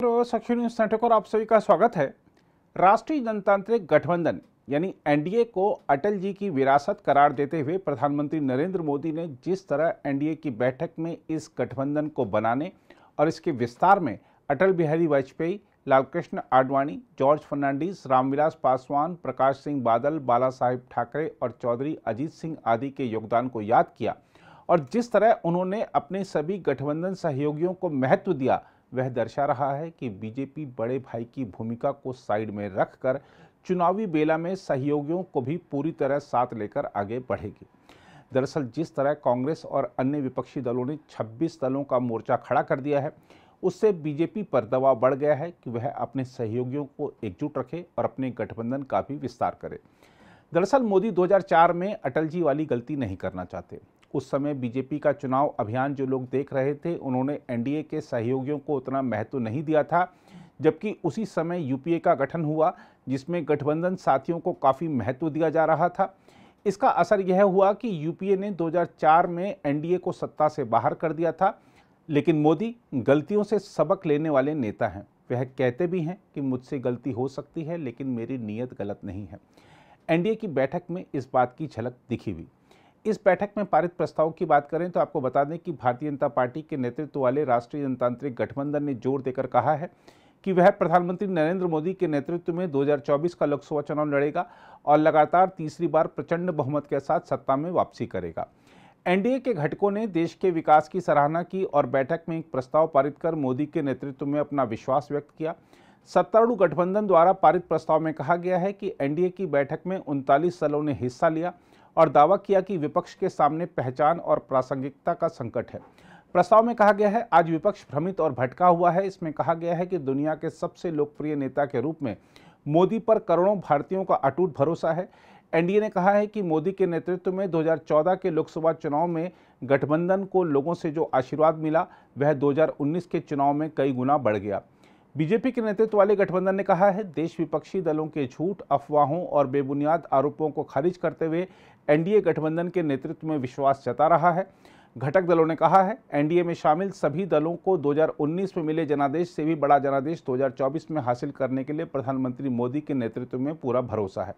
साक्षी news network और आप सभी का स्वागत है। राष्ट्रीय जनतांत्रिक गठबंधन यानी एनडीए को अटल जी की विरासत करार देते हुए प्रधानमंत्री नरेंद्र मोदी ने जिस तरह एनडीए की बैठक में इस गठबंधन को बनाने और इसके विस्तार में अटल बिहारी वाजपेयी, लालकृष्ण आडवाणी, जॉर्ज फर्नांडीज, रामविलास पासवान, प्रकाश सिंह बादल, बाला साहेब ठाकरे और चौधरी अजीत सिंह आदि के योगदान को याद किया और जिस तरह उन्होंने अपने सभी गठबंधन सहयोगियों को महत्व दिया, वह दर्शा रहा है कि बीजेपी बड़े भाई की भूमिका को साइड में रखकर चुनावी बेला में सहयोगियों को भी पूरी तरह साथ लेकर आगे बढ़ेगी। दरअसल जिस तरह कांग्रेस और अन्य विपक्षी दलों ने 26 दलों का मोर्चा खड़ा कर दिया है, उससे बीजेपी पर दबाव बढ़ गया है कि वह अपने सहयोगियों को एकजुट रखे और अपने गठबंधन का भी विस्तार करे। दरअसल मोदी 2004 में अटल जी वाली गलती नहीं करना चाहते। उस समय बीजेपी का चुनाव अभियान जो लोग देख रहे थे, उन्होंने एनडीए के सहयोगियों को उतना महत्व नहीं दिया था, जबकि उसी समय यूपीए का गठन हुआ जिसमें गठबंधन साथियों को काफ़ी महत्व दिया जा रहा था। इसका असर यह हुआ कि यूपीए ने 2004 में एनडीए को सत्ता से बाहर कर दिया था। लेकिन मोदी गलतियों से सबक लेने वाले नेता हैं। वह कहते भी हैं कि मुझसे गलती हो सकती है लेकिन मेरी नीयत गलत नहीं है। एनडीए की बैठक में इस बात की झलक दिखी हुई। इस बैठक में पारित प्रस्ताव की बात करें तो आपको बता दें कि भारतीय जनता पार्टी के नेतृत्व वाले राष्ट्रीय जनतांत्रिक गठबंधन ने जोर देकर कहा है कि वह प्रधानमंत्री नरेंद्र मोदी के नेतृत्व में 2024 का लोकसभा चुनाव लड़ेगा और लगातार तीसरी बार प्रचंड बहुमत के साथ सत्ता में वापसी करेगा। एनडीए के घटकों ने देश के विकास की सराहना की और बैठक में एक प्रस्ताव पारित कर मोदी के नेतृत्व में अपना विश्वास व्यक्त किया। सत्तारूढ़ गठबंधन द्वारा पारित प्रस्ताव में कहा गया है कि एनडीए की बैठक में 39 दलों ने हिस्सा लिया और दावा किया कि विपक्ष के सामने पहचान और प्रासंगिकता का संकट है। प्रस्ताव में कहा गया है, आज विपक्ष भ्रमित और भटका हुआ है। इसमें कहा गया है कि दुनिया के सबसे लोकप्रिय नेता के रूप में मोदी पर करोड़ों भारतीयों का अटूट भरोसा है। एनडीए ने कहा है कि मोदी के नेतृत्व में 2014 के लोकसभा चुनाव में गठबंधन को लोगों से जो आशीर्वाद मिला, वह 2019 के चुनाव में कई गुना बढ़ गया। बीजेपी के नेतृत्व वाले गठबंधन ने कहा है, देश विपक्षी दलों के झूठ, अफवाहों और बेबुनियाद आरोपों को खारिज करते हुए एनडीए गठबंधन के नेतृत्व में विश्वास जता रहा है। घटक दलों ने कहा है, एनडीए में शामिल सभी दलों को 2019 में मिले जनादेश से भी बड़ा जनादेश 2024 में हासिल करने के लिए प्रधानमंत्री मोदी के नेतृत्व में पूरा भरोसा है।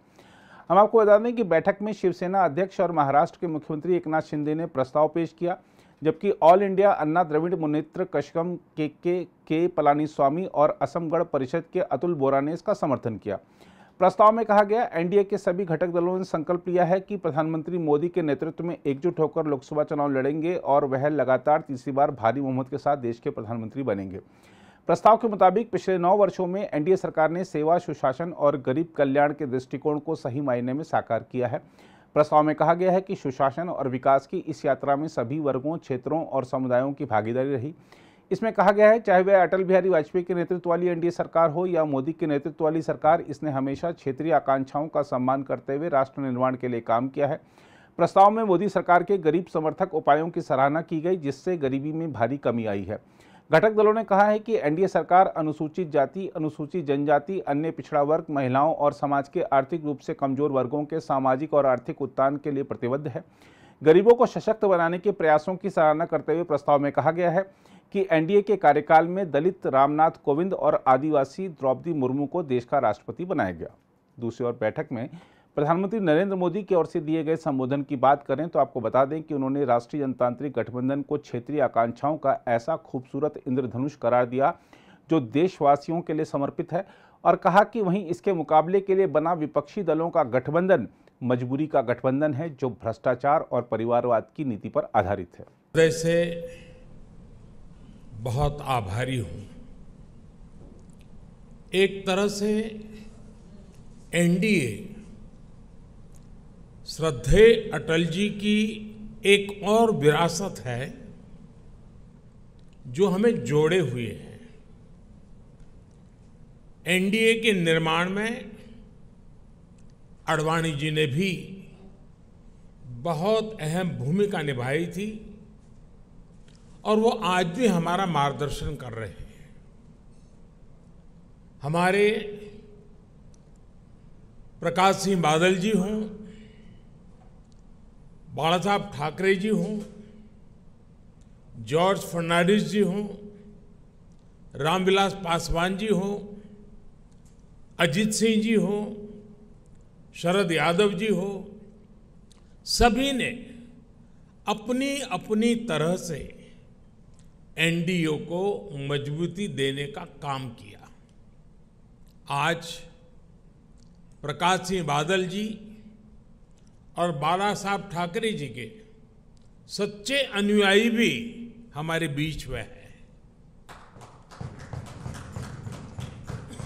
हम आपको बता दें कि बैठक में शिवसेना अध्यक्ष और महाराष्ट्र के मुख्यमंत्री एकनाथ शिंदे ने प्रस्ताव पेश किया, जबकि ऑल इंडिया अन्ना द्रविड़ मुनेत्र कषगम के पलानीस्वामी और असम गण परिषद के अतुल बोरा ने इसका समर्थन किया। प्रस्ताव में कहा गया, एनडीए के सभी घटक दलों ने संकल्प लिया है कि प्रधानमंत्री मोदी के नेतृत्व में एकजुट होकर लोकसभा चुनाव लड़ेंगे और वह लगातार तीसरी बार भारी बहुमत के साथ देश के प्रधानमंत्री बनेंगे। प्रस्ताव के मुताबिक पिछले 9 वर्षों में एनडीए सरकार ने सेवा, सुशासन और गरीब कल्याण के दृष्टिकोण को सही मायने में साकार किया है। प्रस्ताव में कहा गया है कि सुशासन और विकास की इस यात्रा में सभी वर्गों, क्षेत्रों और समुदायों की भागीदारी रही। इसमें कहा गया है, चाहे वह अटल बिहारी वाजपेयी के नेतृत्व वाली एनडीए सरकार हो या मोदी के नेतृत्व वाली सरकार, इसने हमेशा क्षेत्रीय आकांक्षाओं का सम्मान करते हुए राष्ट्र निर्माण के लिए काम किया है। प्रस्ताव में मोदी सरकार के गरीब समर्थक उपायों की सराहना की गई, जिससे गरीबी में भारी कमी आई है। घटक दलों ने कहा है कि एनडीए सरकार अनुसूचित जाति, अनुसूचित जनजाति, अन्य पिछड़ा वर्ग, महिलाओं और समाज के आर्थिक रूप से कमजोर वर्गों के सामाजिक और आर्थिक उत्थान के लिए प्रतिबद्ध है। गरीबों को सशक्त बनाने के प्रयासों की सराहना करते हुए प्रस्ताव में कहा गया है कि एनडीए के कार्यकाल में दलित रामनाथ कोविंद और आदिवासी द्रौपदी मुर्मू को देश का राष्ट्रपति बनाया गया। दूसरी ओर बैठक में प्रधानमंत्री नरेंद्र मोदी की ओर से दिए गए संबोधन की बात करें तो आपको बता दें कि उन्होंने राष्ट्रीय जनतांत्रिक गठबंधन को क्षेत्रीय आकांक्षाओं का ऐसा खूबसूरत इंद्रधनुष करार दिया जो देशवासियों के लिए समर्पित है और कहा कि वहीं इसके मुकाबले के लिए बना विपक्षी दलों का गठबंधन मजबूरी का गठबंधन है जो भ्रष्टाचार और परिवारवाद की नीति पर आधारित है। वैसे बहुत आभारी हूं। एक तरह से एनडीए श्रद्धेय अटल जी की एक और विरासत है जो हमें जोड़े हुए है। एनडीए के निर्माण में आडवाणी जी ने भी बहुत अहम भूमिका निभाई थी और वो आज भी हमारा मार्गदर्शन कर रहे हैं। हमारे प्रकाश सिंह बादल जी हों, बाला साहब ठाकरे जी हों, जॉर्ज फर्नांडीज जी हों, रामविलास पासवान जी हो, अजीत सिंह जी हो, शरद यादव जी हो, सभी ने अपनी अपनी तरह से एनडीए को मजबूती देने का काम किया। आज प्रकाश सिंह बादल जी और बाला साहब ठाकरे जी के सच्चे अनुयायी भी हमारे बीच में हैं।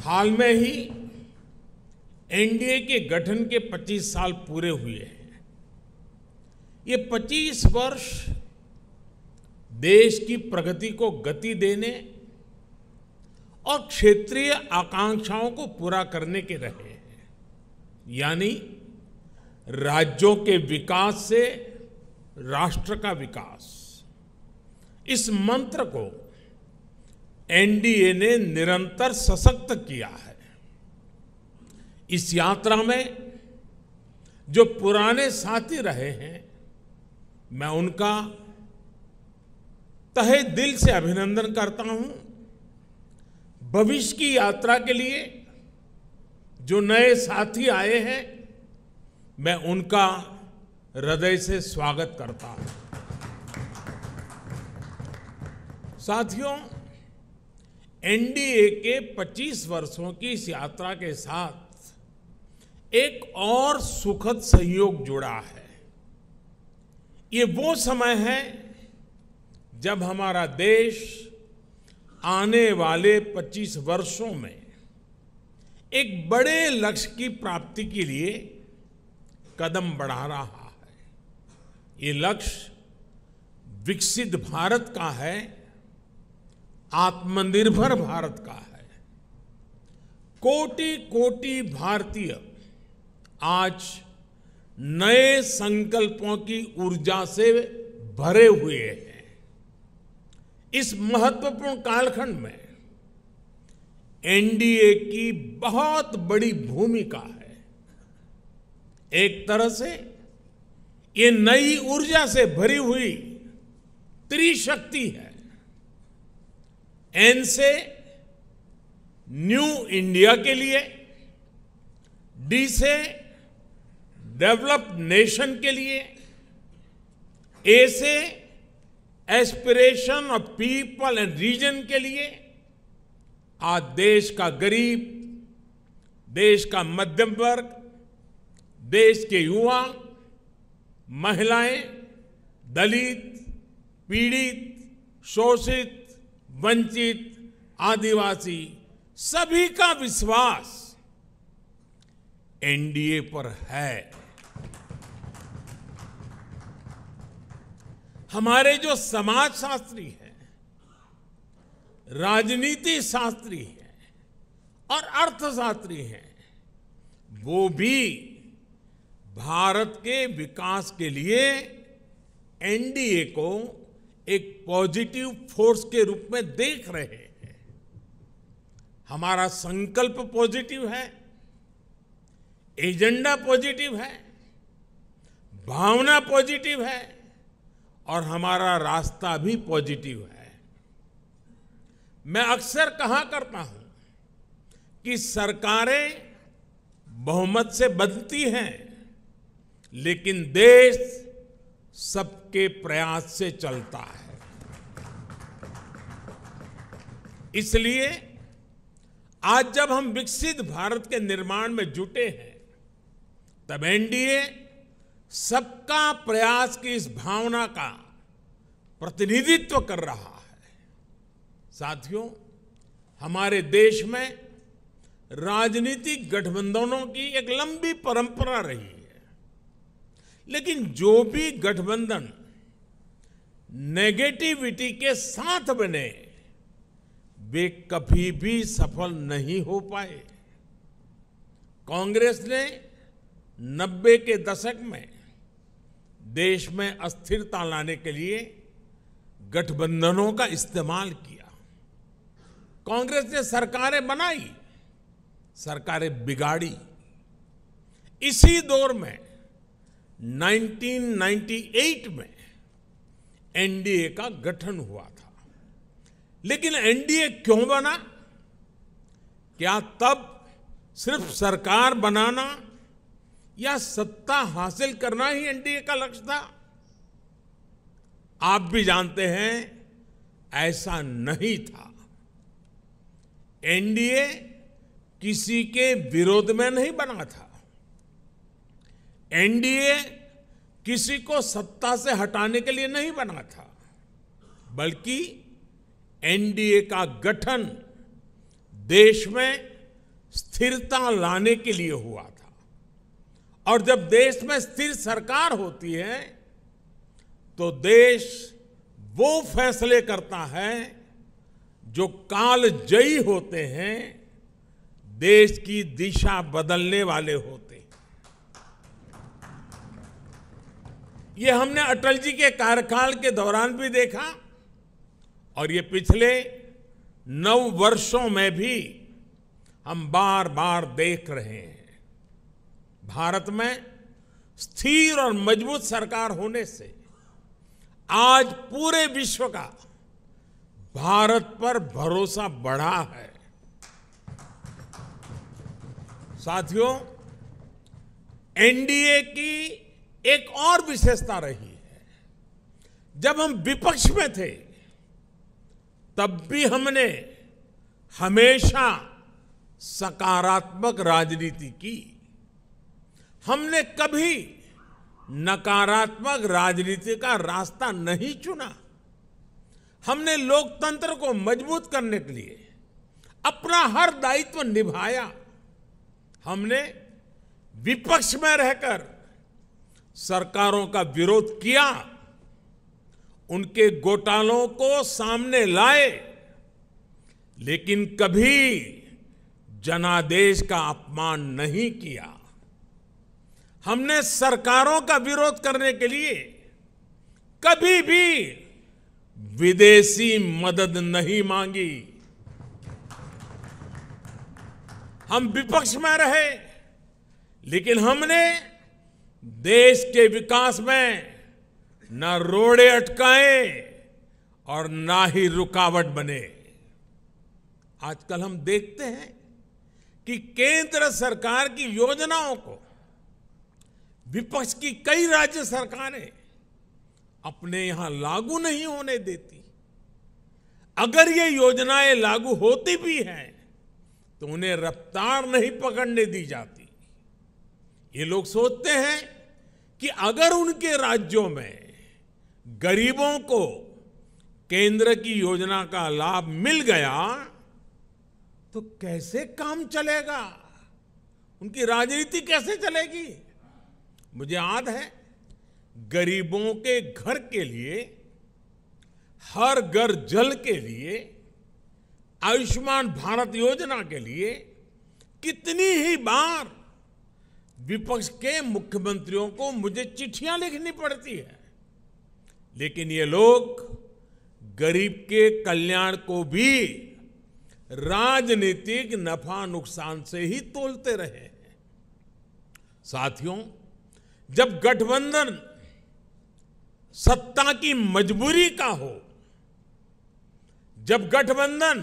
हाल में ही एनडीए के गठन के 25 साल पूरे हुए हैं। ये 25 वर्ष देश की प्रगति को गति देने और क्षेत्रीय आकांक्षाओं को पूरा करने के रहे हैं। यानी राज्यों के विकास से राष्ट्र का विकास, इस मंत्र को एनडीए ने निरंतर सशक्त किया है। इस यात्रा में जो पुराने साथी रहे हैं, मैं उनका तहे दिल से अभिनंदन करता हूं। भविष्य की यात्रा के लिए जो नए साथी आए हैं, मैं उनका हृदय से स्वागत करता हूं। साथियों, एनडीए के 25 वर्षों की इस यात्रा के साथ एक और सुखद संयोग जुड़ा है। ये वो समय है जब हमारा देश आने वाले 25 वर्षों में एक बड़े लक्ष्य की प्राप्ति के लिए कदम बढ़ा रहा है। ये लक्ष्य विकसित भारत का है, आत्मनिर्भर भारत का है। कोटि कोटि भारतीय आज नए संकल्पों की ऊर्जा से भरे हुए हैं। इस महत्वपूर्ण कालखंड में एनडीए की बहुत बड़ी भूमिका है। एक तरह से ये नई ऊर्जा से भरी हुई त्रिशक्ति है। एन से न्यू इंडिया के लिए, डी से डेवलप्ड नेशन के लिए, ए से aspiration of people and reason के लिए। आज देश का गरीब, देश का मध्यम वर्ग, देश के युवा, महिलाएं, दलित, पीड़ित, शोषित, वंचित, आदिवासी, सभी का विश्वास एनडीए पर है। हमारे जो समाजशास्त्री हैं, राजनीति शास्त्री हैं और अर्थशास्त्री हैं, वो भी भारत के विकास के लिए एनडीए को एक पॉजिटिव फोर्स के रूप में देख रहे हैं। हमारा संकल्प पॉजिटिव है, एजेंडा पॉजिटिव है, भावना पॉजिटिव है और हमारा रास्ता भी पॉजिटिव है। मैं अक्सर कहा करता हूं कि सरकारें बहुमत से बनती हैं, लेकिन देश सबके प्रयास से चलता है। इसलिए आज जब हम विकसित भारत के निर्माण में जुटे हैं, तब एनडीए सबका प्रयास की इस भावना का प्रतिनिधित्व कर रहा है। साथियों, हमारे देश में राजनीतिक गठबंधनों की एक लंबी परंपरा रही है, लेकिन जो भी गठबंधन नेगेटिविटी के साथ बने, वे कभी भी सफल नहीं हो पाए। कांग्रेस ने 90 के दशक में देश में अस्थिरता लाने के लिए गठबंधनों का इस्तेमाल किया। कांग्रेस ने सरकारें बनाई, सरकारें बिगाड़ी। इसी दौर में 1998 में एनडीए का गठन हुआ था, लेकिन एनडीए क्यों बना? क्या तब सिर्फ सरकार बनाना या सत्ता हासिल करना ही एनडीए का लक्ष्य था? आप भी जानते हैं ऐसा नहीं था। एनडीए किसी के विरोध में नहीं बना था। एनडीए किसी को सत्ता से हटाने के लिए नहीं बना था, बल्कि एनडीए का गठन देश में स्थिरता लाने के लिए हुआ था। और जब देश में स्थिर सरकार होती है तो देश वो फैसले करता है जो कालजयी होते हैं, देश की दिशा बदलने वाले होते हैं। ये हमने अटल जी के कार्यकाल के दौरान भी देखा और ये पिछले 9 वर्षों में भी हम बार बार देख रहे हैं। भारत में स्थिर और मजबूत सरकार होने से आज पूरे विश्व का भारत पर भरोसा बढ़ा है। साथियों, एनडीए की एक और विशेषता रही है। जब हम विपक्ष में थे तब भी हमने हमेशा सकारात्मक राजनीति की। हमने कभी नकारात्मक राजनीति का रास्ता नहीं चुना। हमने लोकतंत्र को मजबूत करने के लिए अपना हर दायित्व निभाया। हमने विपक्ष में रहकर सरकारों का विरोध किया, उनके घोटालों को सामने लाए, लेकिन कभी जनादेश का अपमान नहीं किया। हमने सरकारों का विरोध करने के लिए कभी भी विदेशी मदद नहीं मांगी। हम विपक्ष में रहे, लेकिन हमने देश के विकास में न रोड़े अटकाए और ना ही रुकावट बने। आजकल हम देखते हैं कि केंद्र सरकार की योजनाओं को विपक्ष की कई राज्य सरकारें अपने यहां लागू नहीं होने देती। अगर ये योजनाएं लागू होती भी हैं तो उन्हें रफ्तार नहीं पकड़ने दी जाती। ये लोग सोचते हैं कि अगर उनके राज्यों में गरीबों को केंद्र की योजना का लाभ मिल गया तो कैसे काम चलेगा, उनकी राजनीति कैसे चलेगी। मुझे याद है, गरीबों के घर के लिए, हर घर जल के लिए, आयुष्मान भारत योजना के लिए कितनी ही बार विपक्ष के मुख्यमंत्रियों को मुझे चिट्ठियां लिखनी पड़ती है, लेकिन ये लोग गरीब के कल्याण को भी राजनीतिक नफा नुकसान से ही तोलते रहे हैं। साथियों, जब गठबंधन सत्ता की मजबूरी का हो, जब गठबंधन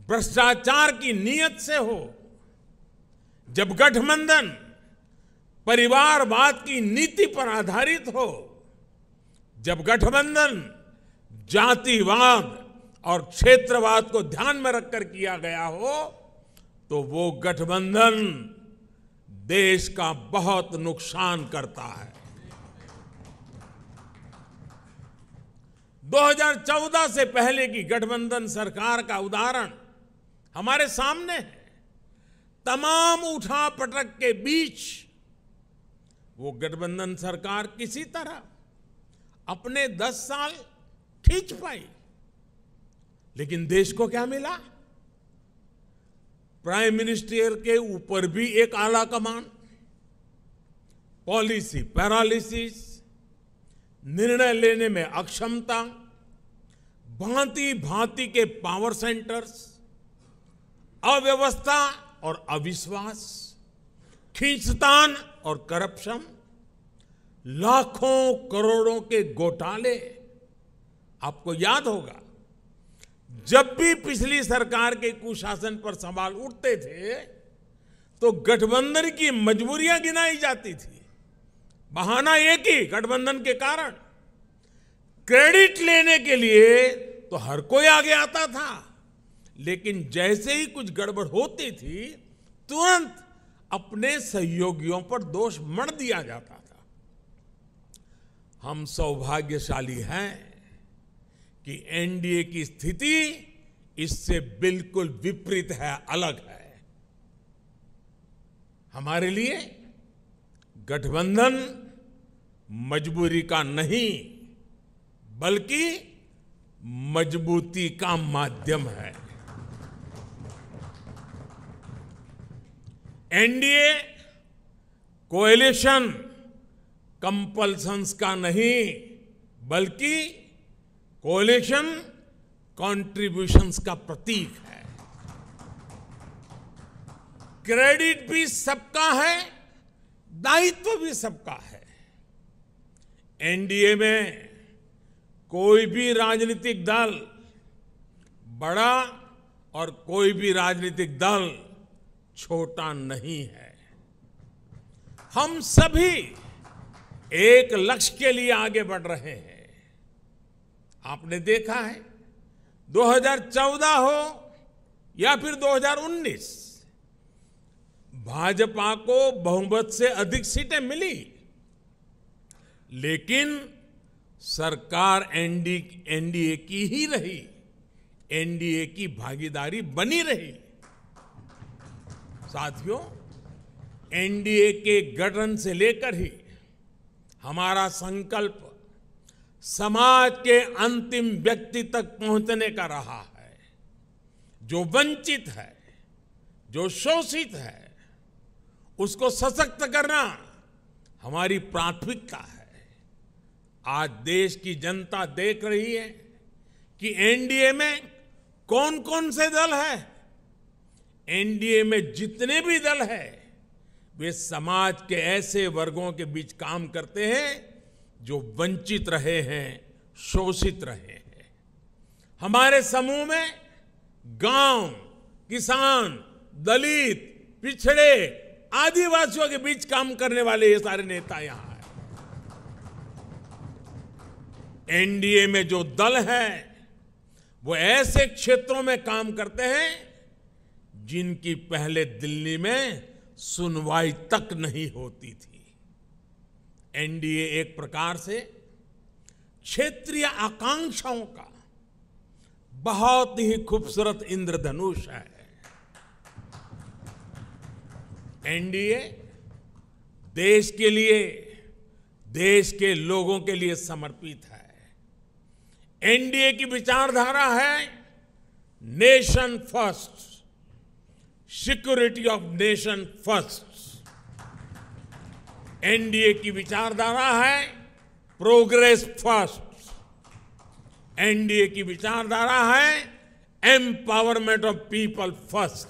भ्रष्टाचार की नीयत से हो, जब गठबंधन परिवारवाद की नीति पर आधारित हो, जब गठबंधन जातिवाद और क्षेत्रवाद को ध्यान में रखकर किया गया हो, तो वो गठबंधन देश का बहुत नुकसान करता है। 2014 से पहले की गठबंधन सरकार का उदाहरण हमारे सामने है। तमाम उठापटक के बीच वो गठबंधन सरकार किसी तरह अपने 10 साल खींच पाई, लेकिन देश को क्या मिला? प्राइम मिनिस्टर के ऊपर भी एक आला कमान, पॉलिसी पैरालिसिस, निर्णय लेने में अक्षमता, भांति भांति के पावर सेंटर्स, अव्यवस्था और अविश्वास, खींचतान और करप्शन, लाखों करोड़ों के घोटाले। आपको याद होगा जब भी पिछली सरकार के कुशासन पर सवाल उठते थे तो गठबंधन की मजबूरियां गिनाई जाती थी। बहाना एक ही, गठबंधन के कारण। क्रेडिट लेने के लिए तो हर कोई आगे आता था, लेकिन जैसे ही कुछ गड़बड़ होती थी तुरंत अपने सहयोगियों पर दोष मढ़ दिया जाता था। हम सौभाग्यशाली हैं कि एनडीए की स्थिति इससे बिल्कुल विपरीत है, अलग है। हमारे लिए गठबंधन मजबूरी का नहीं बल्कि मजबूती का माध्यम है। एनडीए कोएलिशन कंपल्सन्स का नहीं बल्कि कोएलिशन कॉन्ट्रिब्यूशंस का प्रतीक है। क्रेडिट भी सबका है, दायित्व भी सबका है। एनडीए में कोई भी राजनीतिक दल बड़ा और कोई भी राजनीतिक दल छोटा नहीं है। हम सभी एक लक्ष्य के लिए आगे बढ़ रहे हैं। आपने देखा है 2014 हो या फिर 2019, भाजपा को बहुमत से अधिक सीटें मिली, लेकिन सरकार एनडीए की ही रही, एनडीए की भागीदारी बनी रही। साथियों, एनडीए के गठन से लेकर ही हमारा संकल्प समाज के अंतिम व्यक्ति तक पहुंचने का रहा है। जो वंचित है, जो शोषित है, उसको सशक्त करना हमारी प्राथमिकता है। आज देश की जनता देख रही है कि एनडीए में कौन कौन से दल हैं। एनडीए में जितने भी दल हैं वे समाज के ऐसे वर्गों के बीच काम करते हैं जो वंचित रहे हैं, शोषित रहे हैं। हमारे समूह में गांव, किसान, दलित, पिछड़े, आदिवासियों के बीच काम करने वाले ये सारे नेता यहां हैं। एनडीए में जो दल हैं वो ऐसे क्षेत्रों में काम करते हैं जिनकी पहले दिल्ली में सुनवाई तक नहीं होती थी। एनडीए एक प्रकार से क्षेत्रीय आकांक्षाओं का बहुत ही खूबसूरत इंद्रधनुष है। एनडीए देश के लिए, देश के लोगों के लिए समर्पित है। एनडीए की विचारधारा है nation first, security of nation first. NDA की विचारधारा है प्रोग्रेस फर्स्ट। एनडीए की विचारधारा है एम्पावरमेंट ऑफ पीपल फर्स्ट।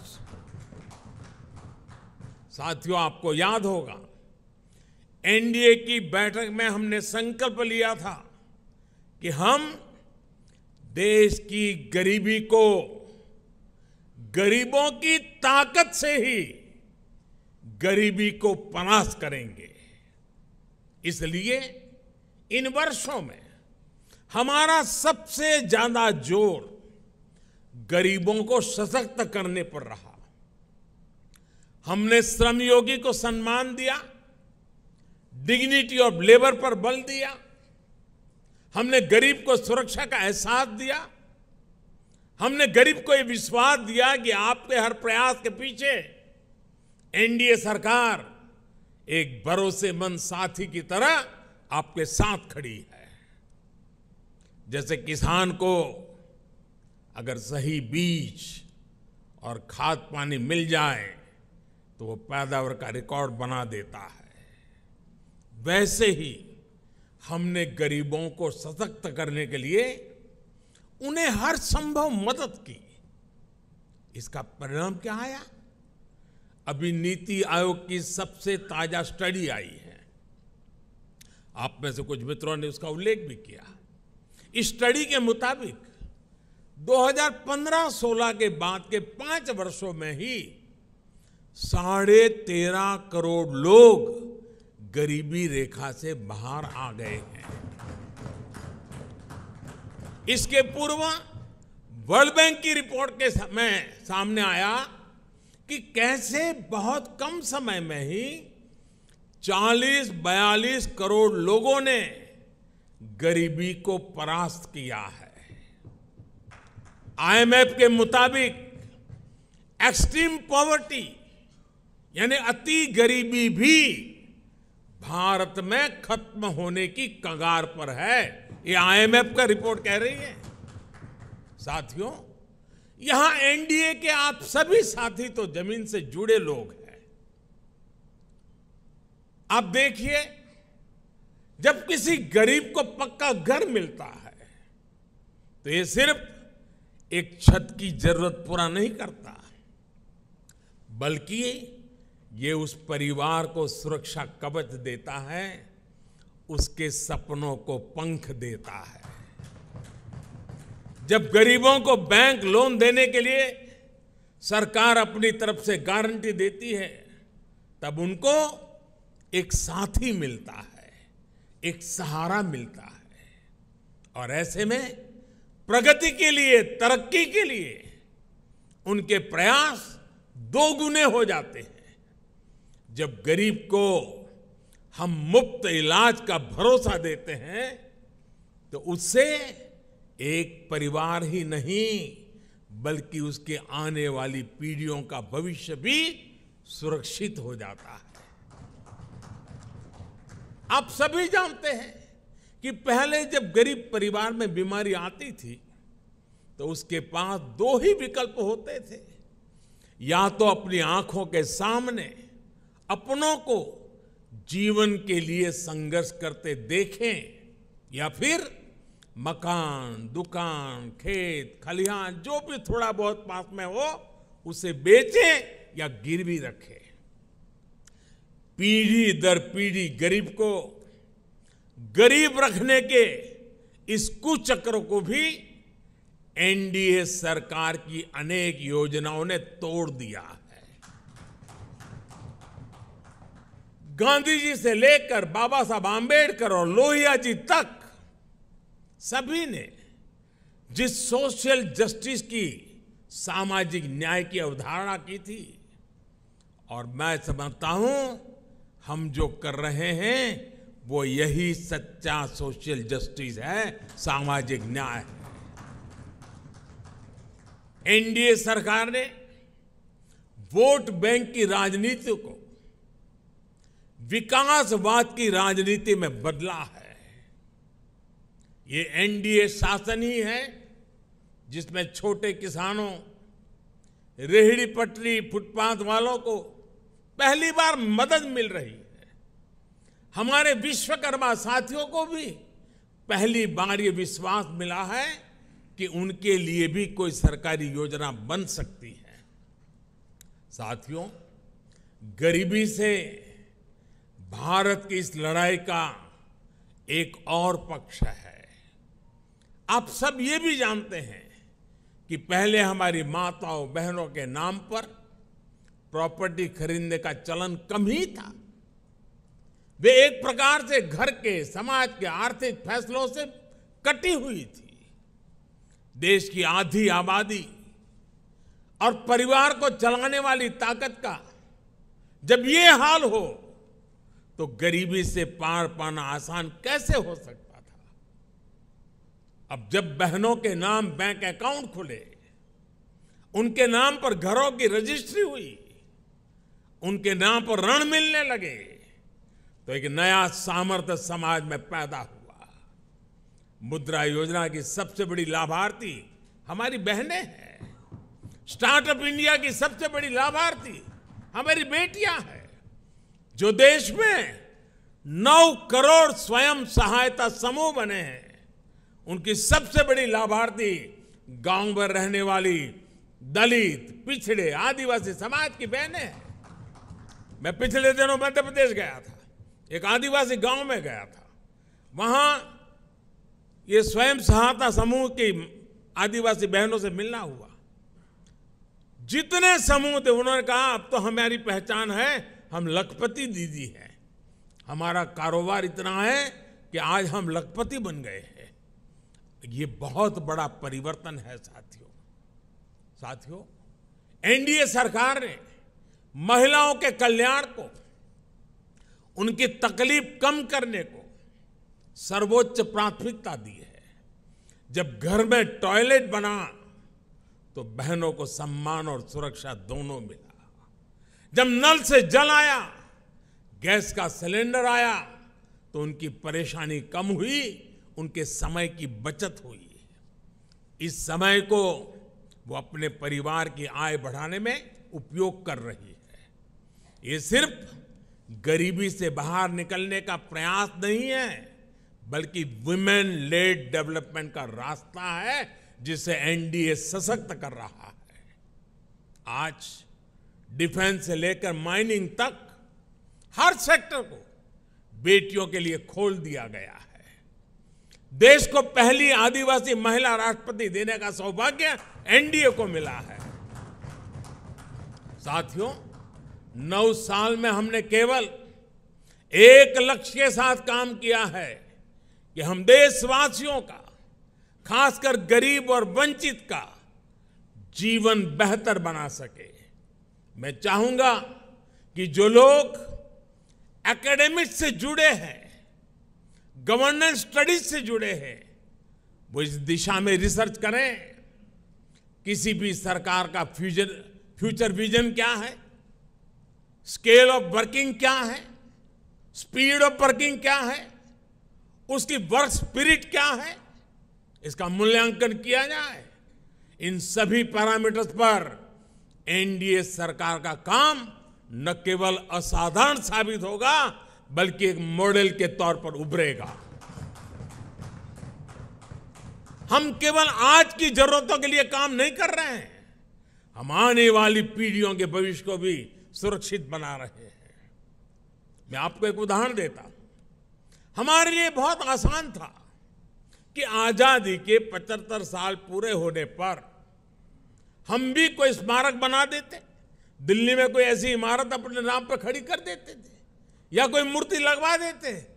साथियों, आपको याद होगा एनडीए की बैठक में हमने संकल्प लिया था कि हम देश की गरीबी को गरीबों की ताकत से ही गरीबी को परास्त करेंगे। इसलिए इन वर्षों में हमारा सबसे ज्यादा जोर गरीबों को सशक्त करने पर रहा। हमने श्रमयोगी को सम्मान दिया, डिग्निटी ऑफ लेबर पर बल दिया। हमने गरीब को सुरक्षा का एहसास दिया। हमने गरीब को यह विश्वास दिया कि आपके हर प्रयास के पीछे एनडीए सरकार एक भरोसेमंद साथी की तरह आपके साथ खड़ी है। जैसे किसान को अगर सही बीज और खाद पानी मिल जाए तो वो पैदावार का रिकॉर्ड बना देता है, वैसे ही हमने गरीबों को सशक्त करने के लिए उन्हें हर संभव मदद की। इसका परिणाम क्या आया? अभी नीति आयोग की सबसे ताजा स्टडी आई है, आप में से कुछ मित्रों ने उसका उल्लेख भी किया। इस स्टडी के मुताबिक 2015-16 के बाद के 5 वर्षों में ही 13.5 करोड़ लोग गरीबी रेखा से बाहर आ गए हैं। इसके पूर्व वर्ल्ड बैंक की रिपोर्ट के समय सामने आया कि कैसे बहुत कम समय में ही 40-42 करोड़ लोगों ने गरीबी को परास्त किया है। आईएमएफ के मुताबिक एक्सट्रीम पॉवर्टी यानी अति गरीबी भी भारत में खत्म होने की कगार पर है। ये आईएमएफ का रिपोर्ट कह रही है। साथियों, यहां एनडीए के आप सभी साथी तो जमीन से जुड़े लोग हैं। आप देखिए, जब किसी गरीब को पक्का घर मिलता है तो ये सिर्फ एक छत की जरूरत पूरा नहीं करता, बल्कि ये उस परिवार को सुरक्षा कवच देता है, उसके सपनों को पंख देता है। जब गरीबों को बैंक लोन देने के लिए सरकार अपनी तरफ से गारंटी देती है, तब उनको एक साथी मिलता है, एक सहारा मिलता है। और ऐसे में प्रगति के लिए, तरक्की के लिए उनके प्रयास 2 गुने हो जाते हैं। जब गरीब को हम मुफ्त इलाज का भरोसा देते हैं तो उससे एक परिवार ही नहीं बल्कि उसके आने वाली पीढ़ियों का भविष्य भी सुरक्षित हो जाता है। आप सभी जानते हैं कि पहले जब गरीब परिवार में बीमारी आती थी तो उसके पास 2 ही विकल्प होते थे, या तो अपनी आंखों के सामने अपनों को जीवन के लिए संघर्ष करते देखें, या फिर मकान, दुकान, खेत, खलिहान जो भी थोड़ा बहुत पास में हो उसे बेचें या गिरवी रखें। पीढ़ी दर पीढ़ी गरीब को गरीब रखने के इस कुचक्र को भी एनडीए सरकार की अनेक योजनाओं ने तोड़ दिया है। गांधी जी से लेकर बाबा साहब आंबेडकर और लोहिया जी तक सभी ने जिस सोशल जस्टिस की, सामाजिक न्याय की अवधारणा की थी, और मैं समझता हूं हम जो कर रहे हैं वो यही सच्चा सोशल जस्टिस है, सामाजिक न्याय है। एनडीए सरकार ने वोट बैंक की राजनीति को विकासवाद की राजनीति में बदला है। ये एनडीए शासन ही है जिसमें छोटे किसानों, रेहड़ी पटरी, फुटपाथ वालों को पहली बार मदद मिल रही है। हमारे विश्वकर्मा साथियों को भी पहली बार ये विश्वास मिला है कि उनके लिए भी कोई सरकारी योजना बन सकती है। साथियों, गरीबी से भारत की इस लड़ाई का एक और पक्ष है। आप सब ये भी जानते हैं कि पहले हमारी माताओं बहनों के नाम पर प्रॉपर्टी खरीदने का चलन कम ही था। वे एक प्रकार से घर के, समाज के आर्थिक फैसलों से कटी हुई थी। देश की आधी आबादी और परिवार को चलाने वाली ताकत का जब ये हाल हो तो गरीबी से पार पाना आसान कैसे हो सकता था। अब जब बहनों के नाम बैंक अकाउंट खुले, उनके नाम पर घरों की रजिस्ट्री हुई, उनके नाम पर ऋण मिलने लगे, तो एक नया सामर्थ्य समाज में पैदा हुआ। मुद्रा योजना की सबसे बड़ी लाभार्थी हमारी बहनें हैं। स्टार्टअप इंडिया की सबसे बड़ी लाभार्थी हमारी बेटियां हैं। जो देश में 9 करोड़ स्वयं सहायता समूह बने हैं, उनकी सबसे बड़ी लाभार्थी गांव में रहने वाली दलित, पिछड़े, आदिवासी समाज की बहनें हैं। मैं पिछले दिनों मध्य प्रदेश गया था, एक आदिवासी गांव में गया था। वहां ये स्वयं सहायता समूह की आदिवासी बहनों से मिलना हुआ। जितने समूह थे उन्होंने कहा अब तो हमारी पहचान है, हम लखपति दीदी हैं, हमारा कारोबार इतना है कि आज हम लखपति बन गए हैं। ये बहुत बड़ा परिवर्तन है साथियों। एनडीए सरकार ने महिलाओं के कल्याण को, उनकी तकलीफ कम करने को सर्वोच्च प्राथमिकता दी है। जब घर में टॉयलेट बना तो बहनों को सम्मान और सुरक्षा दोनों मिला। जब नल से जल आया, गैस का सिलेंडर आया तो उनकी परेशानी कम हुई, उनके समय की बचत हुई। इस समय को वो अपने परिवार की आय बढ़ाने में उपयोग कर रही है। ये सिर्फ गरीबी से बाहर निकलने का प्रयास नहीं है, बल्कि वुमेन लेड डेवलपमेंट का रास्ता है जिसे एनडीए सशक्त कर रहा है। आज डिफेंस से लेकर माइनिंग तक हर सेक्टर को बेटियों के लिए खोल दिया गया है। देश को पहली आदिवासी महिला राष्ट्रपति देने का सौभाग्य एनडीए को मिला है। साथियों, 9 साल में हमने केवल एक लक्ष्य के साथ काम किया है कि हम देशवासियों का, खासकर गरीब और वंचित का जीवन बेहतर बना सके। मैं चाहूंगा कि जो लोग एकेडमिक्स से जुड़े हैं, गवर्नेंस स्टडीज से जुड़े हैं, वो इस दिशा में रिसर्च करें। किसी भी सरकार का फ्यूचर विजन क्या है, स्केल ऑफ वर्किंग क्या है, स्पीड ऑफ वर्किंग क्या है, उसकी वर्क स्पिरिट क्या है, इसका मूल्यांकन किया जाए। इन सभी पैरामीटर्स पर एनडीए सरकार का काम न केवल असाधारण साबित होगा, बल्कि एक मॉडल के तौर पर उभरेगा। हम केवल आज की जरूरतों के लिए काम नहीं कर रहे हैं, हम आने वाली पीढ़ियों के भविष्य को भी सुरक्षित बना रहे हैं। मैं आपको एक उदाहरण देता हूं। हमारे लिए बहुत आसान था कि आजादी के 75 साल पूरे होने पर हम भी कोई स्मारक बना देते, दिल्ली में कोई ऐसी इमारत अपने नाम पर खड़ी कर देते थे या कोई मूर्ति लगवा देते।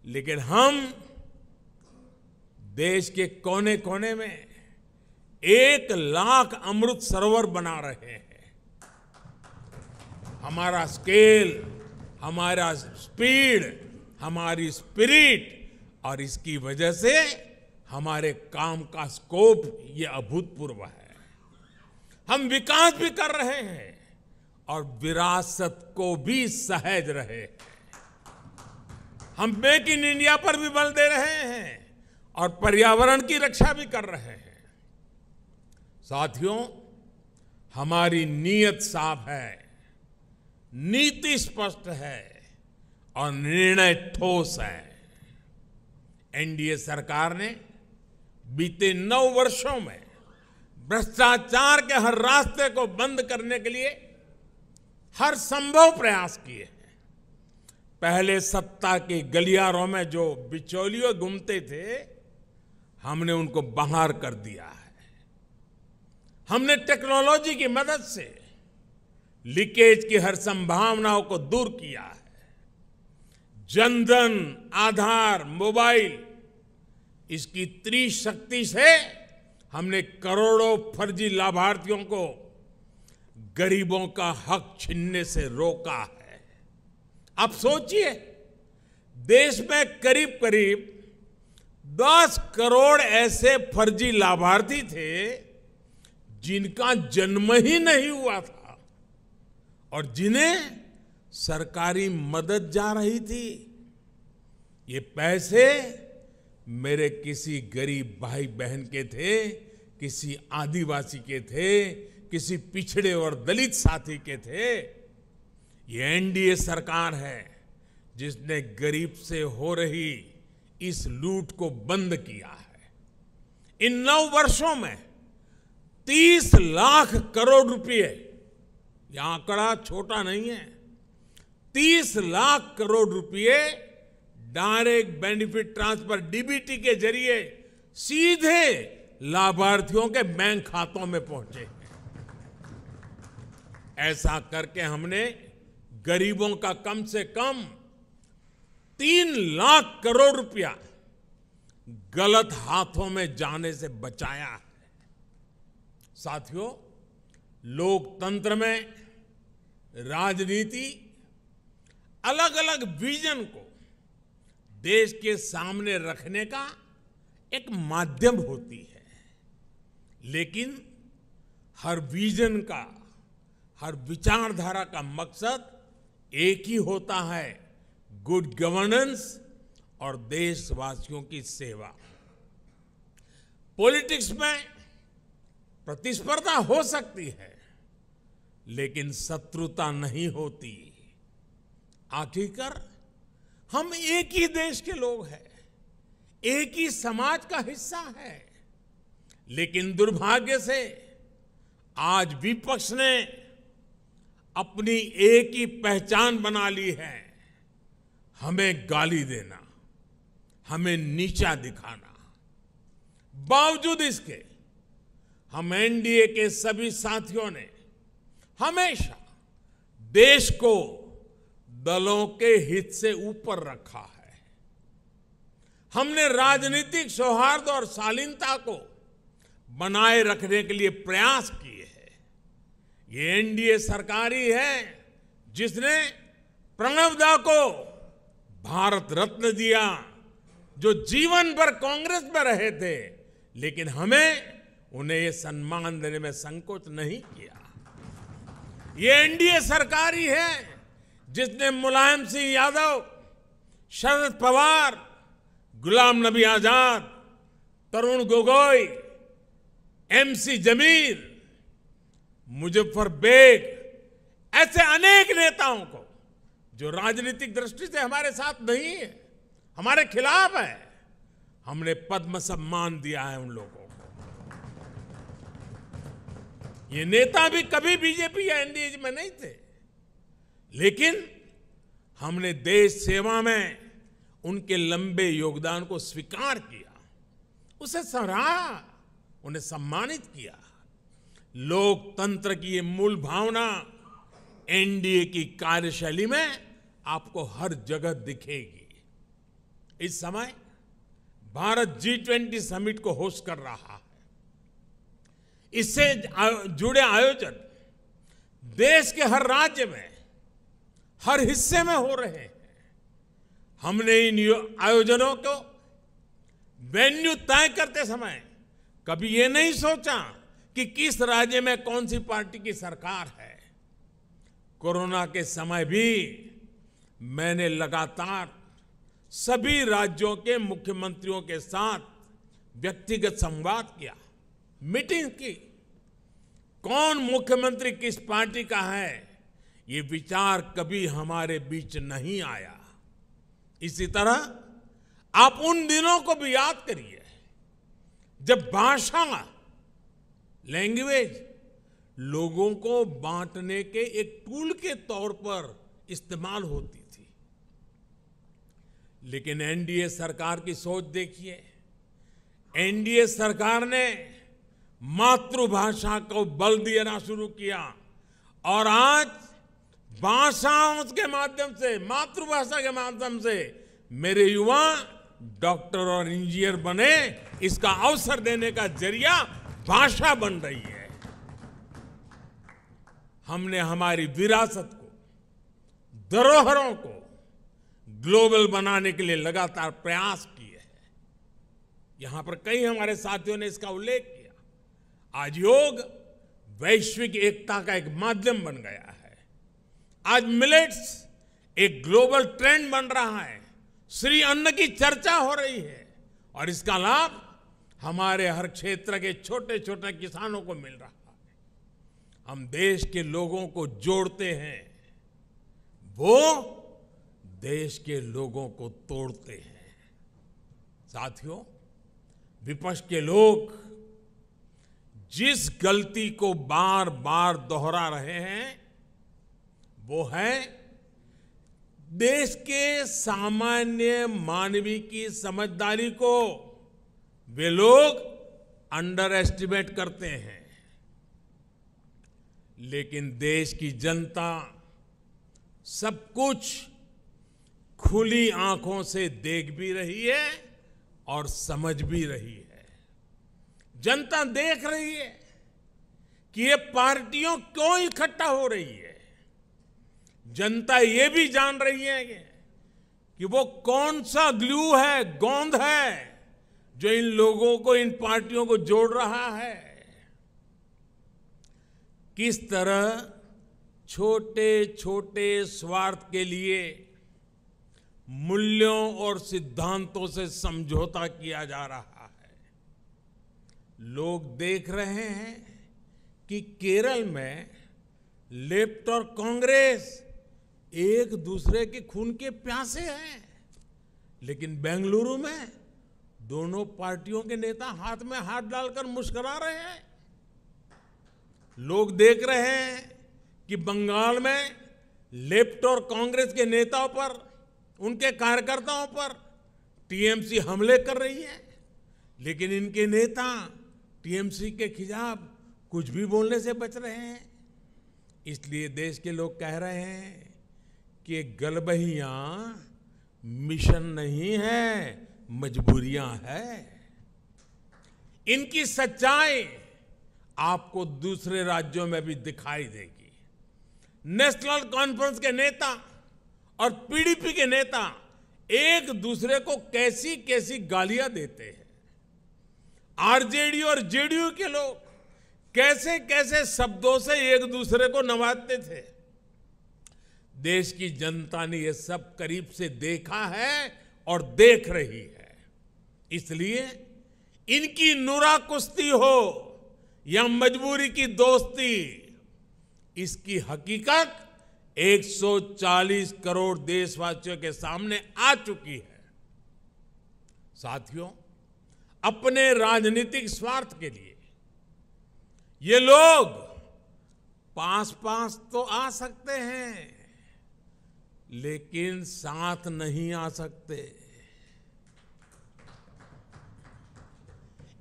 लेकिन हम देश के कोने कोने में 1 लाख अमृत सरोवर बना रहे हैं। हमारा स्केल, हमारा स्पीड, हमारी स्पिरिट और इसकी वजह से हमारे काम का स्कोप ये अभूतपूर्व है। हम विकास भी कर रहे हैं और विरासत को भी सहेज रहे हैं। हम मेक इन इंडिया पर भी बल दे रहे हैं और पर्यावरण की रक्षा भी कर रहे हैं। साथियों, हमारी नीयत साफ है, नीति स्पष्ट है और निर्णय ठोस है। एनडीए सरकार ने बीते 9 वर्षों में भ्रष्टाचार के हर रास्ते को बंद करने के लिए हर संभव प्रयास किए हैं। पहले सत्ता के गलियारों में जो बिचौलिए घूमते थे, हमने उनको बाहर कर दिया है। हमने टेक्नोलॉजी की मदद से लीकेज की हर संभावनाओं को दूर किया है। जनधन, आधार, मोबाइल, इसकी त्रिशक्ति से हमने करोड़ों फर्जी लाभार्थियों को गरीबों का हक छीनने से रोका है। आप सोचिए, देश में करीब करीब 10 करोड़ ऐसे फर्जी लाभार्थी थे जिनका जन्म ही नहीं हुआ था और जिन्हें सरकारी मदद जा रही थी। ये पैसे मेरे किसी गरीब भाई बहन के थे, किसी आदिवासी के थे, किसी पिछड़े और दलित साथी के थे। ये एनडीए सरकार है जिसने गरीब से हो रही इस लूट को बंद किया है। इन 9 वर्षों में 30 लाख करोड़ रुपए, यह आंकड़ा छोटा नहीं है, 30 लाख करोड़ रुपए डायरेक्ट बेनिफिट ट्रांसफर डीबीटी के जरिए सीधे लाभार्थियों के बैंक खातों में पहुंचे हैं। ऐसा करके हमने गरीबों का कम से कम 3 लाख करोड़ रुपया गलत हाथों में जाने से बचाया है। साथियों, लोकतंत्र में राजनीति अलग अलग विजन को देश के सामने रखने का एक माध्यम होती है, लेकिन हर विजन का, हर विचारधारा का मकसद एक ही होता है, गुड गवर्नेंस और देशवासियों की सेवा। पॉलिटिक्स में प्रतिस्पर्धा हो सकती है, लेकिन शत्रुता नहीं होती। आखिरकार हम एक ही देश के लोग हैं, एक ही समाज का हिस्सा है। लेकिन दुर्भाग्य से आज विपक्ष ने अपनी एक ही पहचान बना ली है, हमें गाली देना, हमें नीचा दिखाना। बावजूद इसके हम एनडीए के सभी साथियों ने हमेशा देश को दलों के हित से ऊपर रखा है। हमने राजनीतिक सौहार्द और शालीनता को बनाए रखने के लिए प्रयास किए हैं। ये एनडीए सरकार ही है जिसने प्रणब दा को भारत रत्न दिया, जो जीवन भर कांग्रेस में रहे थे, लेकिन हमें उन्हें ये सम्मान देने में संकोच नहीं किया। ये एनडीए सरकार ही है जिसने मुलायम सिंह यादव, शरद पवार, गुलाम नबी आजाद, तरुण गोगोई, एमसी जमीर, मुजफ्फर बेग, ऐसे अनेक नेताओं को जो राजनीतिक दृष्टि से हमारे साथ नहीं है, हमारे खिलाफ है, हमने पद्म सम्मान दिया है उन लोगों को। ये नेता भी कभी बीजेपी या एनडीए में नहीं थे, लेकिन हमने देश सेवा में उनके लंबे योगदान को स्वीकार किया, उसे सराहा, उन्हें सम्मानित किया। लोकतंत्र की ये मूल भावना एनडीए की कार्यशैली में आपको हर जगह दिखेगी। इस समय भारत G20 समिट को होस्ट कर रहा है। इससे जुड़े आयोजन देश के हर राज्य में, हर हिस्से में हो रहे हैं। हमने इन आयोजनों को वेन्यू तय करते समय कभी ये नहीं सोचा कि किस राज्य में कौन सी पार्टी की सरकार है। कोरोना के समय भी मैंने लगातार सभी राज्यों के मुख्यमंत्रियों के साथ व्यक्तिगत संवाद किया, मीटिंग की। कौन मुख्यमंत्री किस पार्टी का है, ये विचार कभी हमारे बीच नहीं आया। इसी तरह आप उन दिनों को भी याद करिए जब भाषा, लैंग्वेज लोगों को बांटने के एक टूल के तौर पर इस्तेमाल होती थी। लेकिन एनडीए सरकार की सोच देखिए। एनडीए सरकार ने मातृभाषा को बल देना शुरू किया और आज भाषाओं के माध्यम से, मातृभाषा के माध्यम से मेरे युवा डॉक्टर और इंजीनियर बने, इसका अवसर देने का जरिया भाषा बन रही है। हमने हमारी विरासत को, धरोहरों को ग्लोबल बनाने के लिए लगातार प्रयास किए हैं। यहां पर कई हमारे साथियों ने इसका उल्लेख किया। आज योग वैश्विक एकता का एक माध्यम बन गया है। आज मिलेट्स एक ग्लोबल ट्रेंड बन रहा है। श्री अन्न की चर्चा हो रही है और इसका लाभ हमारे हर क्षेत्र के छोटे छोटे किसानों को मिल रहा है। हम देश के लोगों को जोड़ते हैं, वो देश के लोगों को तोड़ते हैं। साथियों, विपक्ष के लोग जिस गलती को बार बार दोहरा रहे हैं वो है देश के सामान्य मानवीय की समझदारी को वे लोग अंडर एस्टिमेट करते हैं, लेकिन देश की जनता सब कुछ खुली आंखों से देख भी रही है और समझ भी रही है। जनता देख रही है कि ये पार्टियों क्यों इकट्ठा हो रही है। जनता ये भी जान रही है कि वो कौन सा ग्लू है, गोंद है, जो इन लोगों को, इन पार्टियों को जोड़ रहा है। किस तरह छोटे छोटे स्वार्थ के लिए मूल्यों और सिद्धांतों से समझौता किया जा रहा है। लोग देख रहे हैं कि केरल में लेफ्ट और कांग्रेस एक दूसरे के खून के प्यासे हैं, लेकिन बेंगलुरु में दोनों पार्टियों के नेता हाथ में हाथ डालकर मुस्कुरा रहे हैं। लोग देख रहे हैं कि बंगाल में लेफ्ट और कांग्रेस के नेताओं पर, उनके कार्यकर्ताओं पर टीएमसी हमले कर रही है, लेकिन इनके नेता टीएमसी के खिलाफ कुछ भी बोलने से बच रहे हैं। इसलिए देश के लोग कह रहे हैं कि गलबहियां मिशन नहीं है, मजबूरियां है। इनकी सच्चाई आपको दूसरे राज्यों में भी दिखाई देगी। नेशनल कॉन्फ्रेंस के नेता और पीडीपी के नेता एक दूसरे को कैसी कैसी गालियां देते हैं। आरजेडी और जेडीयू के लोग कैसे कैसे शब्दों से एक दूसरे को नवाजते थे। देश की जनता ने यह सब करीब से देखा है और देख रही है। इसलिए इनकी नुरा कुश्ती हो या मजबूरी की दोस्ती, इसकी हकीकत 140 करोड़ देशवासियों के सामने आ चुकी है। साथियों, अपने राजनीतिक स्वार्थ के लिए ये लोग पास पास तो आ सकते हैं, लेकिन साथ नहीं आ सकते।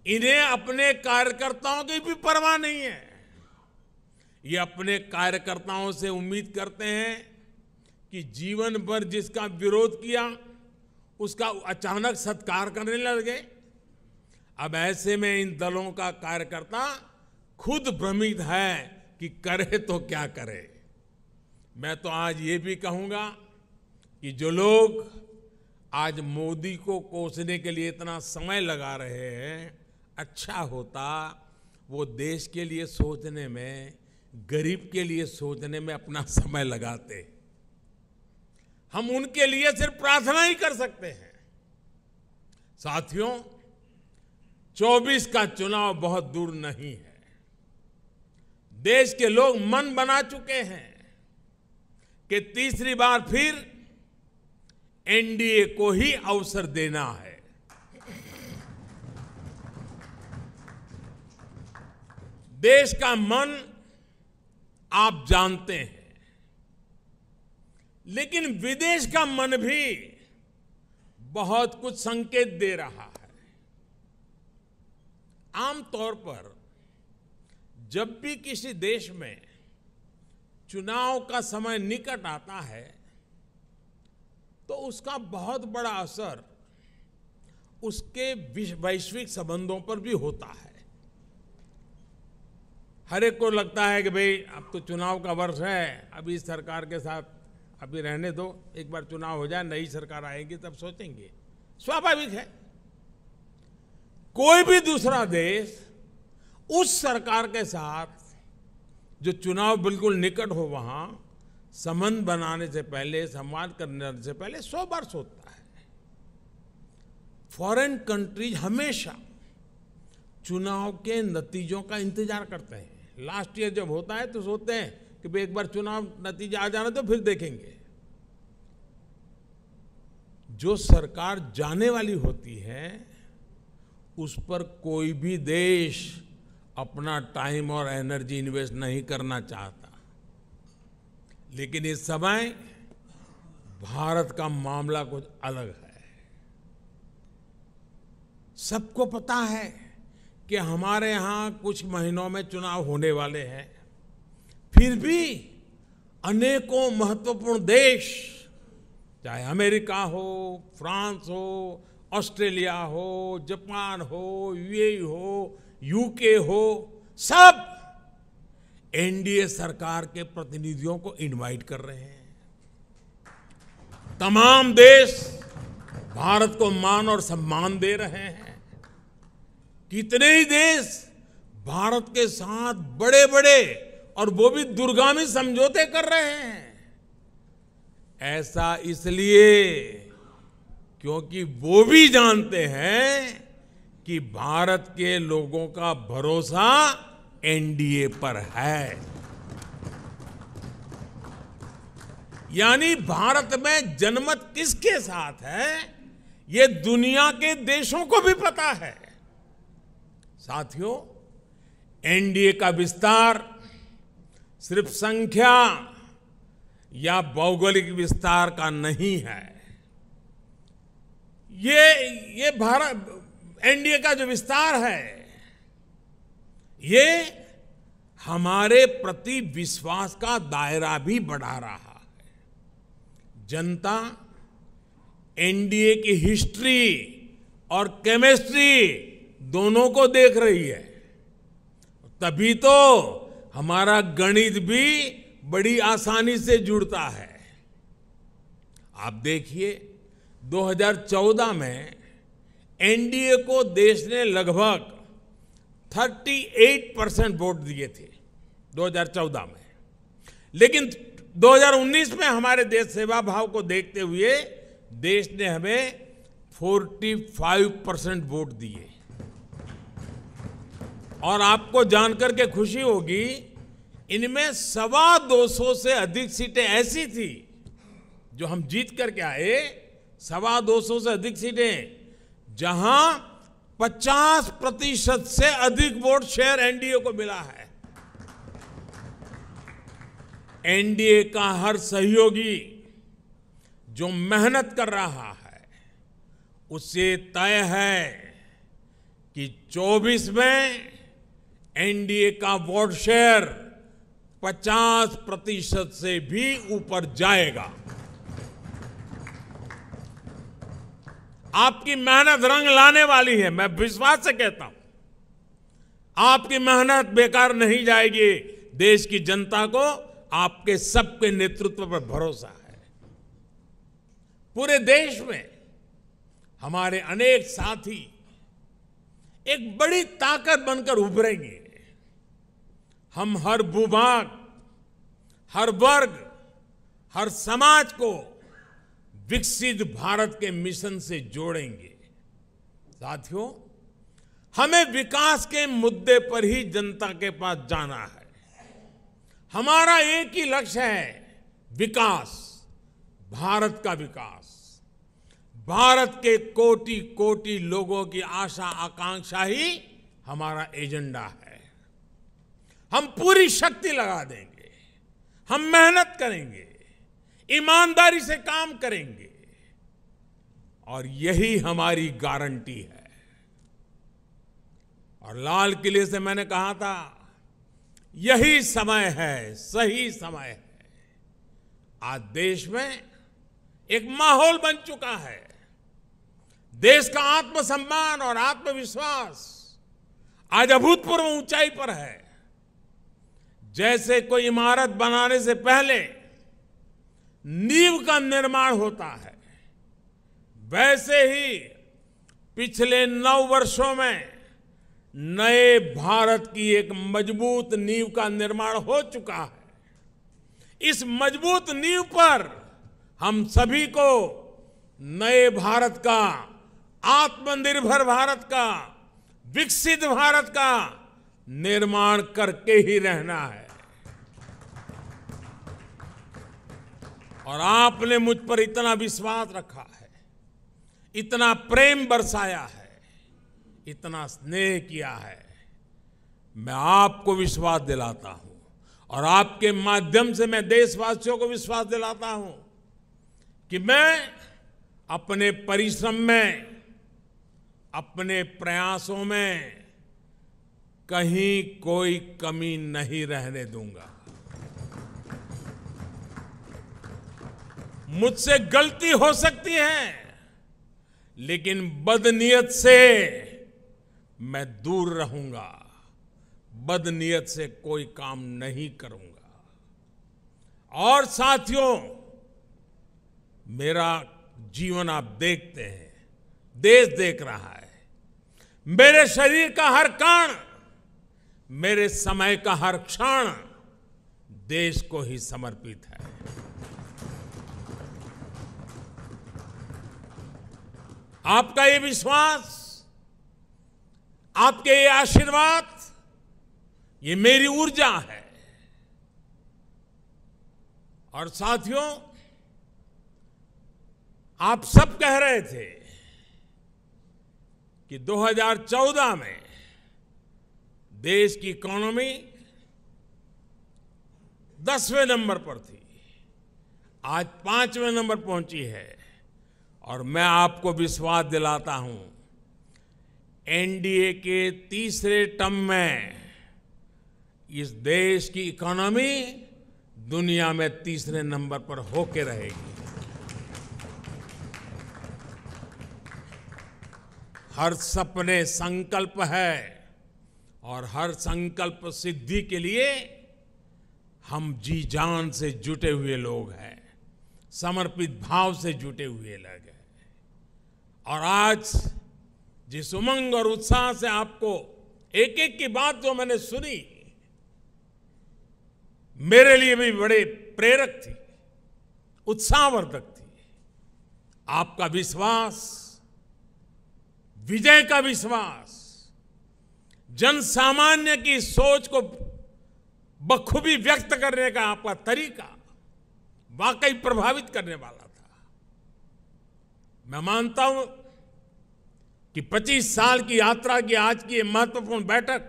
इन्हें अपने कार्यकर्ताओं की भी परवाह नहीं है। ये अपने कार्यकर्ताओं से उम्मीद करते हैं कि जीवन भर जिसका विरोध किया उसका अचानक सत्कार करने लगे। अब ऐसे में इन दलों का कार्यकर्ता खुद भ्रमित है कि करे तो क्या करे। मैं तो आज ये भी कहूंगा कि जो लोग आज मोदी को कोसने के लिए इतना समय लगा रहे हैं, अच्छा होता वो देश के लिए सोचने में, गरीब के लिए सोचने में अपना समय लगाते। हम उनके लिए सिर्फ प्रार्थना ही कर सकते हैं। साथियों, 24 का चुनाव बहुत दूर नहीं है। देश के लोग मन बना चुके हैं कि तीसरी बार फिर एनडीए को ही अवसर देना है। देश का मन आप जानते हैं, लेकिन विदेश का मन भी बहुत कुछ संकेत दे रहा है। आमतौर पर जब भी किसी देश में चुनाव का समय निकट आता है तो उसका बहुत बड़ा असर उसके वैश्विक संबंधों पर भी होता है। हर एक को लगता है कि भाई अब तो चुनाव का वर्ष है, अभी इस सरकार के साथ अभी रहने दो, एक बार चुनाव हो जाए, नई सरकार आएगी तब सोचेंगे। स्वाभाविक है। कोई भी दूसरा देश उस सरकार के साथ जो चुनाव बिल्कुल निकट हो वहां संबंध बनाने से पहले, संवाद करने से पहले 100 बार सोचता है। फॉरेन कंट्रीज हमेशा चुनाव के नतीजों का इंतजार करते हैं। लास्ट ईयर जब होता है तो सोचते हैं कि भाई एक बार चुनाव नतीजा आ जाना तो फिर देखेंगे। जो सरकार जाने वाली होती है उस पर कोई भी देश अपना टाइम और एनर्जी इन्वेस्ट नहीं करना चाहता। लेकिन इस समय भारत का मामला कुछ अलग है। सबको पता है कि हमारे यहाँ कुछ महीनों में चुनाव होने वाले हैं, फिर भी अनेकों महत्वपूर्ण देश, चाहे अमेरिका हो, फ्रांस हो, ऑस्ट्रेलिया हो, जापान हो, यूएई हो, यूके हो, सब एनडीए सरकार के प्रतिनिधियों को इनवाइट कर रहे हैं। तमाम देश भारत को मान और सम्मान दे रहे हैं। कितने ही देश भारत के साथ बड़े बड़े और वो भी दूरगामी समझौते कर रहे हैं। ऐसा इसलिए क्योंकि वो भी जानते हैं कि भारत के लोगों का भरोसा एनडीए पर है। यानी भारत में जनमत किसके साथ है, ये दुनिया के देशों को भी पता है। साथियों, एनडीए का विस्तार सिर्फ संख्या या भौगोलिक विस्तार का नहीं है। ये भारत एनडीए का जो विस्तार है, ये हमारे प्रति विश्वास का दायरा भी बढ़ा रहा है। जनता एनडीए की हिस्ट्री और केमिस्ट्री दोनों को देख रही है, तभी तो हमारा गणित भी बड़ी आसानी से जुड़ता है। आप देखिए, 2014 में एनडीए को देश ने लगभग 38% वोट दिए थे 2014 में, लेकिन 2019 में हमारे देश सेवा भाव को देखते हुए देश ने हमें 45% वोट दिए। और आपको जानकर के खुशी होगी, इनमें 225 से अधिक सीटें ऐसी थी जो हम जीत करके आए, 225 से अधिक सीटें जहां 50% से अधिक वोट शेयर एनडीए को मिला है। एनडीए का हर सहयोगी जो मेहनत कर रहा है, उससे तय है कि 24 में एनडीए का वोट शेयर 50% से भी ऊपर जाएगा। आपकी मेहनत रंग लाने वाली है, मैं विश्वास से कहता हूं। आपकी मेहनत बेकार नहीं जाएगी। देश की जनता को आपके सबके नेतृत्व पर भरोसा है। पूरे देश में हमारे अनेक साथी एक बड़ी ताकत बनकर उभरेंगे। हम हर भूभाग, हर वर्ग, हर समाज को विकसित भारत के मिशन से जोड़ेंगे। साथियों, हमें विकास के मुद्दे पर ही जनता के पास जाना है। हमारा एक ही लक्ष्य है, विकास, भारत का विकास। भारत के कोटि कोटि लोगों की आशा आकांक्षा ही हमारा एजेंडा है। हम पूरी शक्ति लगा देंगे, हम मेहनत करेंगे, ईमानदारी से काम करेंगे, और यही हमारी गारंटी है। और लाल किले से मैंने कहा था, यही समय है, सही समय है। आज देश में एक माहौल बन चुका है। देश का आत्मसम्मान और आत्मविश्वास आज अभूतपूर्व ऊंचाई पर है। जैसे कोई इमारत बनाने से पहले नींव का निर्माण होता है, वैसे ही पिछले 9 वर्षों में नए भारत की एक मजबूत नींव का निर्माण हो चुका है। इस मजबूत नींव पर हम सभी को नए भारत का, आत्मनिर्भर भारत का, विकसित भारत का निर्माण करके ही रहना है। और आपने मुझ पर इतना विश्वास रखा है, इतना प्रेम बरसाया है, इतना स्नेह किया है। मैं आपको विश्वास दिलाता हूं और आपके माध्यम से मैं देशवासियों को विश्वास दिलाता हूं कि मैं अपने परिश्रम में, अपने प्रयासों में कहीं कोई कमी नहीं रहने दूंगा। मुझसे गलती हो सकती है, लेकिन बदनीयत से मैं दूर रहूंगा। बदनीयत से कोई काम नहीं करूंगा। और साथियों, मेरा जीवन आप देखते हैं, देश देख रहा है। मेरे शरीर का हर कण, मेरे समय का हर क्षण देश को ही समर्पित है। आपका ये विश्वास, आपके ये आशीर्वाद, ये मेरी ऊर्जा है। और साथियों, आप सब कह रहे थे कि 2014 में देश की इकोनॉमी 10वें नंबर पर थी, आज 5वें नंबर पहुंची है। और मैं आपको विश्वास दिलाता हूं, एनडीए के तीसरे टर्म में इस देश की इकोनॉमी दुनिया में तीसरे नंबर पर होके रहेगी। हर सपने संकल्प है, और हर संकल्प सिद्धि के लिए हम जी जान से जुटे हुए लोग हैं, समर्पित भाव से जुटे हुए लोग हैं। और आज जिस उमंग और उत्साह से आपको एक एक की बात जो मैंने सुनी, मेरे लिए भी बड़े प्रेरक थी, उत्साहवर्धक थी। आपका विश्वास, विजय का विश्वास, जन सामान्य की सोच को बखूबी व्यक्त करने का आपका तरीका वाकई प्रभावित करने वाला था। मैं मानता हूं कि 25 साल की यात्रा की आज की ये महत्वपूर्ण बैठक,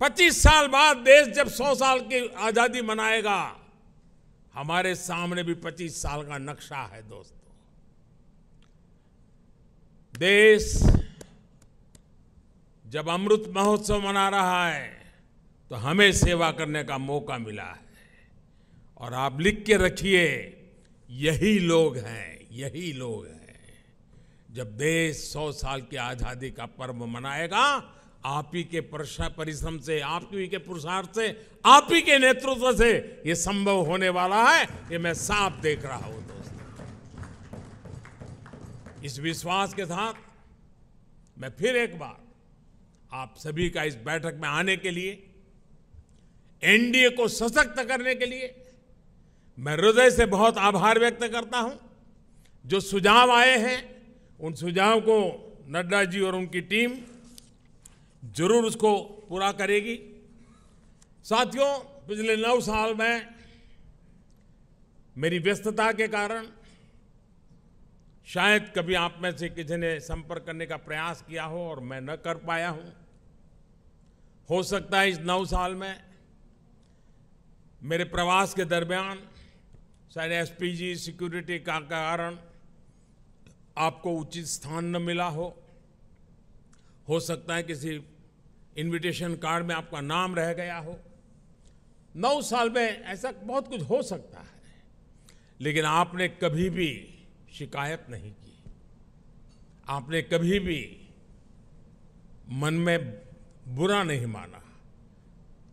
25 साल बाद देश जब 100 साल की आजादी मनाएगा, हमारे सामने भी 25 साल का नक्शा है। दोस्तों, देश जब अमृत महोत्सव मना रहा है तो हमें सेवा करने का मौका मिला है। और आप लिख के रखिए, यही लोग हैं, यही लोग हैं। जब देश 100 साल की आजादी का पर्व मनाएगा, आप ही के परिश्रम से, आप ही के पुरुषार्थ से, आप ही के नेतृत्व से ये संभव होने वाला है। ये मैं साफ देख रहा हूं। दोस्तों, इस विश्वास के साथ मैं फिर एक बार आप सभी का इस बैठक में आने के लिए, एनडीए को सशक्त करने के लिए मैं हृदय से बहुत आभार व्यक्त करता हूं। जो सुझाव आए हैं, उन सुझाव को नड्डा जी और उनकी टीम जरूर उसको पूरा करेगी। साथियों, पिछले 9 साल में मेरी व्यस्तता के कारण शायद कभी आप में से किसी ने संपर्क करने का प्रयास किया हो और मैं न कर पाया हूं। हो सकता है इस 9 साल में मेरे प्रवास के दरमियान शायद एसपीजी सिक्योरिटी का कारण आपको उचित स्थान न मिला हो सकता है किसी इनविटेशन कार्ड में आपका नाम रह गया हो। 9 साल में ऐसा बहुत कुछ हो सकता है, लेकिन आपने कभी भी शिकायत नहीं की। आपने कभी भी मन में बुरा नहीं माना।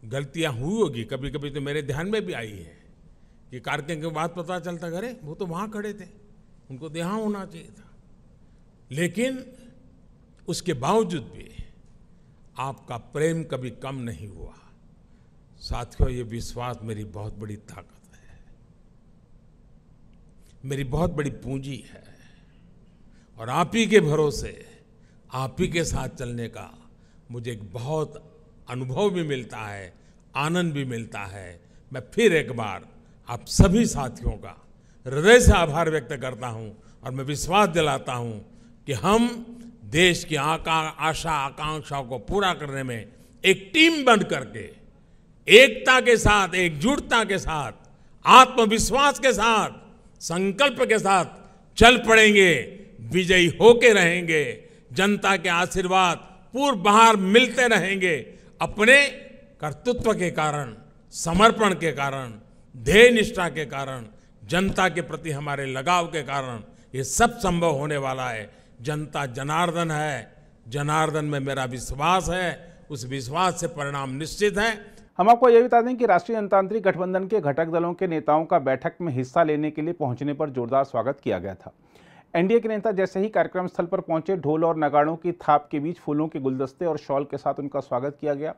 गलतियां हुई होगी, कभी कभी तो मेरे ध्यान में भी आई है कि कार्यक्रम के बाद पता चलता, अरे वो तो वहां खड़े थे, उनको तो यहां होना चाहिए था। लेकिन उसके बावजूद भी आपका प्रेम कभी कम नहीं हुआ। साथियों, ये विश्वास मेरी बहुत बड़ी ताकत है, मेरी बहुत बड़ी पूंजी है। और आप ही के भरोसे, आप ही के साथ चलने का मुझे एक बहुत अनुभव भी मिलता है, आनंद भी मिलता है। मैं फिर एक बार आप सभी साथियों का हृदय से आभार व्यक्त करता हूं और मैं विश्वास दिलाता हूं कि हम देश की आशा आकांक्षाओं को पूरा करने में एक टीम बन करके, एकता के साथ, एकजुटता के साथ, आत्मविश्वास के साथ, संकल्प के साथ चल पड़ेंगे, विजयी होके रहेंगे। जनता के आशीर्वाद पूर्व बाहर मिलते रहेंगे। अपने कर्तृत्व के कारण, समर्पण के कारण, ध्येय निष्ठा के कारण, जनता के प्रति हमारे लगाव के कारण ये सब संभव होने वाला है। जनता जनार्दन है, जनार्दन में मेरा विश्वास है, उस विश्वास से परिणाम निश्चित है। हम आपको यह बता दें कि राष्ट्रीय जनतांत्रिक गठबंधन के घटक दलों के नेताओं का बैठक में हिस्सा लेने के लिए पहुंचने पर जोरदार स्वागत किया गया था। एनडीए के नेता जैसे ही कार्यक्रम स्थल पर पहुंचे, ढोल और नगाड़ों की थाप के बीच फूलों के गुलदस्ते और शॉल के साथ उनका स्वागत किया गया।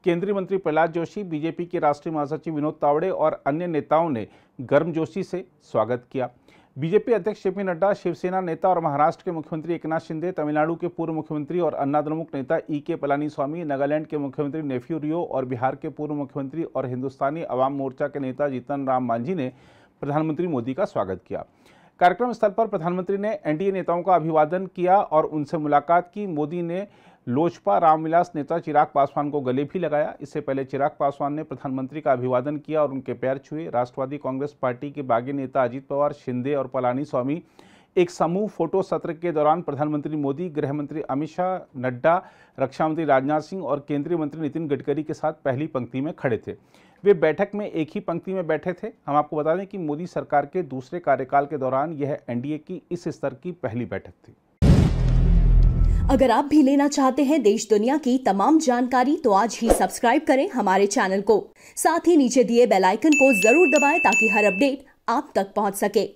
केंद्रीय मंत्री प्रहलाद जोशी, बीजेपी के राष्ट्रीय महासचिव विनोद तावड़े और अन्य नेताओं ने गर्मजोशी से स्वागत किया। बीजेपी अध्यक्ष जेपी नड्डा, शिवसेना नेता और महाराष्ट्र के मुख्यमंत्री एकनाथ शिंदे, तमिलनाडु के पूर्व मुख्यमंत्री और अन्नाद्रमुक नेता ई.के. पलानीस्वामी, नागालैंड के मुख्यमंत्री नेफ्यू रियो और बिहार के पूर्व मुख्यमंत्री और हिंदुस्तानी अवाम मोर्चा के नेता जीतन राम मांझी ने प्रधानमंत्री मोदी का स्वागत किया। कार्यक्रम स्थल पर प्रधानमंत्री ने एनडीए नेताओं का अभिवादन किया और उनसे मुलाकात की। मोदी ने लोजपा रामविलास नेता चिराग पासवान को गले भी लगाया। इससे पहले चिराग पासवान ने प्रधानमंत्री का अभिवादन किया और उनके पैर छुए। राष्ट्रवादी कांग्रेस पार्टी के बागी नेता अजित पवार, शिंदे और पलानीस्वामी एक समूह फोटो सत्र के दौरान प्रधानमंत्री मोदी, गृह मंत्री अमित शाह, नड्डा, रक्षा मंत्री राजनाथ सिंह और केंद्रीय मंत्री नितिन गडकरी के साथ पहली पंक्ति में खड़े थे। वे बैठक में एक ही पंक्ति में बैठे थे। हम आपको बता दें कि मोदी सरकार के दूसरे कार्यकाल के दौरान यह एनडीए की इस स्तर की पहली बैठक थी। अगर आप भी लेना चाहते हैं देश दुनिया की तमाम जानकारी तो आज ही सब्सक्राइब करें हमारे चैनल को। साथ ही नीचे दिए बेल आइकन को जरूर दबाएं ताकि हर अपडेट आप तक पहुंच सके।